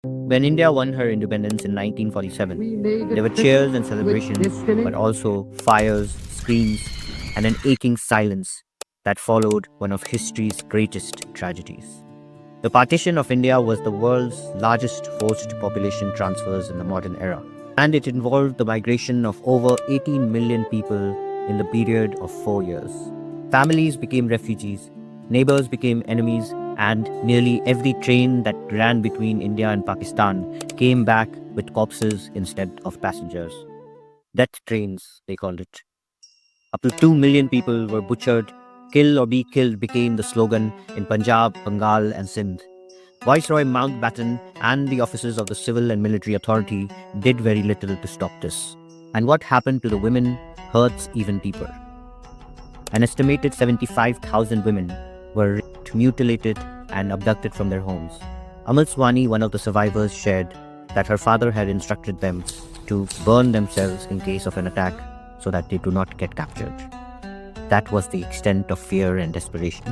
When India won her independence in 1947, there were cheers and celebrations, but also fires, screams, and an aching silence that followed one of history's greatest tragedies. The partition of India was the world's largest forced population transfers in the modern era, and it involved the migration of over 18 million people in the period of 4 years. Families became refugees, neighbors became enemies, and nearly every train that ran between India and Pakistan came back with corpses instead of passengers. Death trains, they called it. Up to 2 million people were butchered. Kill or be killed became the slogan in Punjab, Bengal, and Sindh. Viceroy Mountbatten and the officers of the civil and military authority did very little to stop this. And what happened to the women hurts even deeper. An estimated 75,000 women were raped, mutilated, and abducted from their homes. Amal Swani, one of the survivors, shared that her father had instructed them to burn themselves in case of an attack so that they do not get captured. That was the extent of fear and desperation.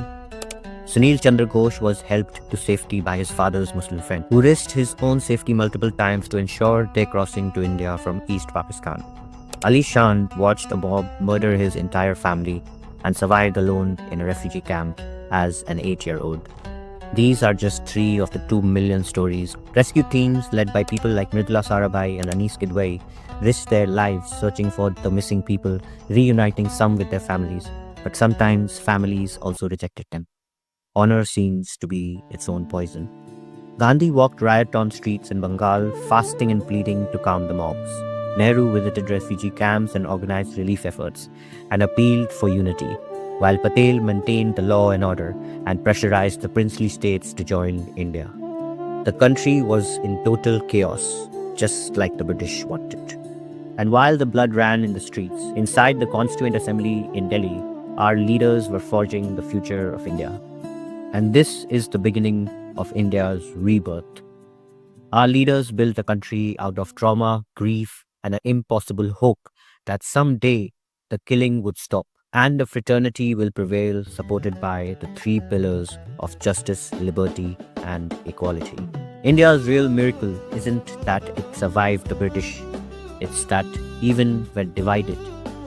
Sunil Chandra Ghosh was helped to safety by his father's Muslim friend, who risked his own safety multiple times to ensure their crossing to India from East Pakistan. Ali Shan watched a mob murder his entire family and survived alone in a refugee camp as an 8-year-old. These are just 3 of the 2 million stories. Rescue teams led by people like Mridula Sarabhai and Anis Kidwai risked their lives searching for the missing people, reuniting some with their families. But sometimes families also rejected them. Honor seems to be its own poison. Gandhi walked riot-torn streets in Bengal, fasting and pleading to calm the mobs. Nehru visited refugee camps and organized relief efforts and appealed for unity, while Patel maintained the law and order and pressurized the princely states to join India. The country was in total chaos, just like the British wanted. And while the blood ran in the streets, inside the Constituent Assembly in Delhi, our leaders were forging the future of India. And this is the beginning of India's rebirth. Our leaders built a country out of trauma, grief, and an impossible hope that someday the killing would stop and a fraternity will prevail, supported by the 3 pillars of justice, liberty, and equality. India's real miracle isn't that it survived the British, it's that even when divided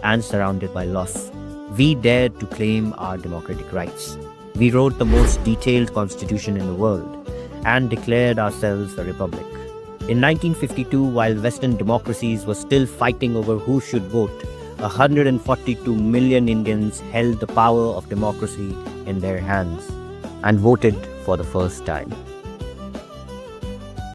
and surrounded by loss, we dared to claim our democratic rights. We wrote the most detailed constitution in the world and declared ourselves a republic. In 1952, while Western democracies were still fighting over who should vote, 142 million Indians held the power of democracy in their hands and voted for the first time.